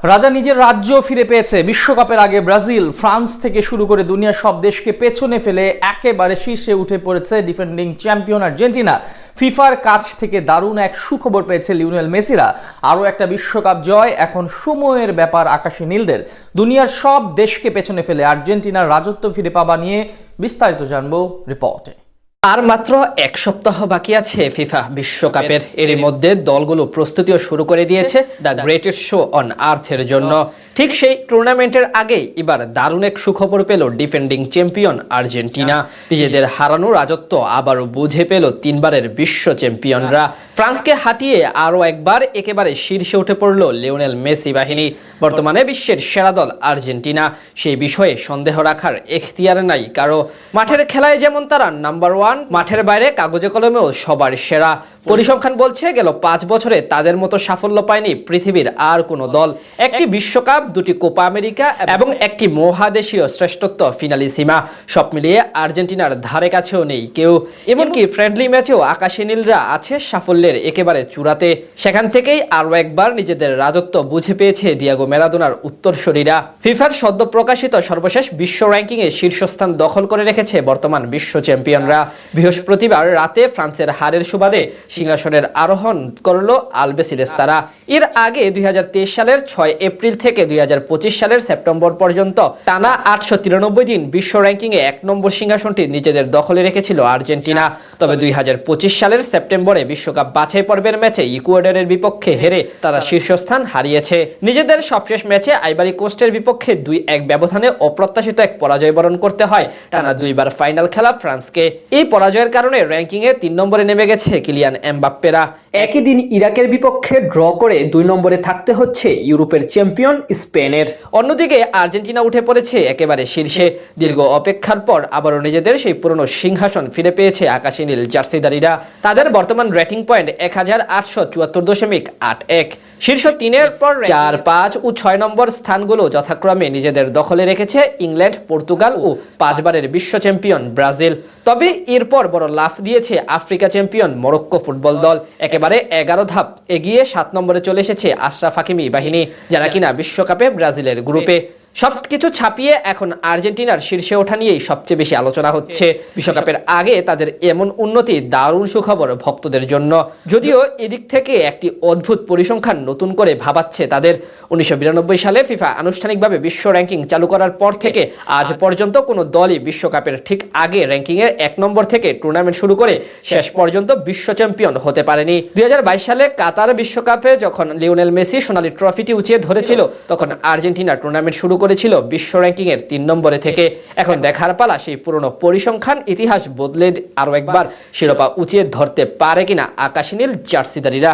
রাজা নিজের রাজ্য ফিরে পেয়েছে। বিশ্বকাপের আগে ব্রাজিল, ফ্রান্স থেকে শুরু করে দুনিয়ার সব দেশকে পেছনে ফেলে একেবারে শীর্ষে উঠে পড়েছে ডিফেন্ডিং চ্যাম্পিয়ন আর্জেন্টিনা। ফিফার কাছ থেকে দারুণ এক সুখবর পেয়েছে লিওনেল মেসিরা। আরও একটা বিশ্বকাপ জয় এখন সময়ের ব্যাপার আকাশী নীলদের। দুনিয়ার সব দেশকে পেছনে ফেলে আর্জেন্টিনার রাজত্ব ফিরে পাওয়া নিয়ে বিস্তারিত জানবো রিপোর্টে। আর মাত্র এক সপ্তাহ বাকি আছে ফিফা বিশ্বকাপের। এর মধ্যে দলগুলো প্রস্তুতিও শুরু করে দিয়েছে দ্য গ্রেটেস্ট শো অন আর্থের জন্য। ঠিক সেই টুর্নামেন্টের আগেই এবার দারুণ এক সুখবর পেল ডিফেন্ডিং চ্যাম্পিয়ন আর্জেন্টিনা। নিজেদের হারানো রাজত্ব আবারও বুঝে পেল তিনবারের বিশ্ব চ্যাম্পিয়নরা। ফ্রান্সকে হাঁটিয়ে আরও একবার একেবারে শীর্ষে উঠে পড়ল লিওনেল মেসি বাহিনী। বর্তমানে বিশ্বের সেরা দল আর্জেন্টিনা, সেই বিষয়ে সন্দেহ রাখার এখতিয়ার নাই কারো। মাঠের খেলায় যেমন তারা নাম্বার ওয়ান, মাঠের বাইরে কাগজে কলমেও সবার সেরা। পরিসংখ্যান বলছে গেল 5 বছরে তাদের মতো সাফল্য পায়নি পৃথিবীর আর কোনো দল। একটি বিশ্বকাপ, 2টি কোপা আমেরিকা এবং একটি মহাদেশীয় শ্রেষ্ঠত্ব ফিনালিসিমা, সব মিলিয়ে আর্জেন্টিনার ধারে কাছেও নেই কেউ। এমনকি ফ্রেন্ডলি ম্যাচেও আকাশী নীলরা আছে সাফল্যের একেবারে চূড়াতে। সেখান থেকেই আরও একবার নিজেদের রাজত্ব বুঝে পেয়েছে দিয়েগো ম্যারাডোনার উত্তরসূরিরা। ফিফার সদ্য প্রকাশিত সর্বশেষ বিশ্ব র্যাঙ্কিংয়ে শীর্ষস্থান দখল করে রেখেছে বর্তমান বিশ্ব চ্যাম্পিয়নরা। বৃহস্পতিবার রাতে ফ্রান্সের হারের সুবাদে সিংহাসনের আরোহণ করল আলবিসেলেস্তারা। তারা এর আগে 2023 সালের 6 এপ্রিল থেকে 2025 সালের সেপ্টেম্বর পর্যন্ত টানা 893 দিন বিশ্ব র্যাঙ্কিংয়ে 1 নম্বর সিংহাসনটি নিজেদের দখলে রেখেছিল আর্জেন্টিনা। তবে 2025 সালের সেপ্টেম্বরে বিশ্বকাপ বাছাই পর্বের ম্যাচে ইকুয়েডরের বিপক্ষে হেরে তারা শীর্ষস্থান হারিয়েছে। নিজেদের সবশেষ ম্যাচে আইভরি কোস্টের বিপক্ষে 2-1 ব্যবধানে অপ্রত্যাশিত এক পরাজয় বরণ করতে হয় টানা 2বার ফাইনাল খেলা ফ্রান্সকে। এই পরাজয়ের কারণে র্যাঙ্কিংয়ে 3 নম্বরে নেমে গেছে কিলিয়ান এমবাপ্পেরা। একই দিন ইরাকের বিপক্ষে ড্র করে 2 নম্বরে থাকতে হচ্ছে ইউরোপের চ্যাম্পিয়ন স্পেনের। অন্যদিকে আর্জেন্টিনা উঠে পড়েছে একেবারে শীর্ষে। দীর্ঘ অপেক্ষার পর আবারও নিজেদের সেই পুরনো সিংহাসন ফিরে পেয়েছে আকাশী নীল জার্সিধারীরা। তাদের বর্তমান রেটিং পয়েন্ট 1874.81। শীর্ষ 3-এর পর 4, 5 ও 6 নম্বর স্থানগুলো যথাক্রমে নিজেদের দখলে রেখেছে ইংল্যান্ড, পর্তুগাল ও 5বারের বিশ্ব চ্যাম্পিয়ন ব্রাজিল। তবে এরপর বড় লাফ দিয়েছে আফ্রিকা চ্যাম্পিয়ন মরক্কো ফুটবল দল। একেবারে 11 ধাপ এগিয়ে 7 নম্বরে চলে এসেছে আশরাফ হাকিমি বাহিনী, যারা কিনা বিশ্বকাপে ব্রাজিলের গ্রুপে। সবকিছু ছাপিয়ে এখন আর্জেন্টিনার শীর্ষে ওঠা নিয়েই সবচেয়ে বেশি আলোচনা হচ্ছে। বিশ্বকাপের আগে তাদের এমন উন্নতি দারুণ সুখবর ভক্তদের জন্য। যদিও এদিক থেকে একটি অদ্ভুত পরিসংখ্যান নতুন করে ভাবাচ্ছে তাদের। 1992 সালে ফিফা আনুষ্ঠানিকভাবে বিশ্ব র্যাঙ্কিং চালু করার পর থেকে আজ পর্যন্ত কোনো দলই বিশ্বকাপের ঠিক আগে র্যাঙ্কিংয়ের 1 নম্বর থেকে টুর্নামেন্ট শুরু করে শেষ পর্যন্ত বিশ্ব চ্যাম্পিয়ন হতে পারেনি। 2022 সালে কাতার বিশ্বকাপে যখন লিওনেল মেসি সোনালী ট্রফিটি উঁচিয়ে ধরেছিল, তখন আর্জেন্টিনা টুর্নামেন্ট শুরু করেছিল বিশ্ব র্যাঙ্কিংয়ের 3 নম্বরে থেকে। এখন দেখার পালা সেই পুরনো পরিসংখ্যান ইতিহাস বদলে আরও একবার শিরোপা উঁচিয়ে ধরতে পারে কিনা আকাশী নীল জার্সিধারীরা।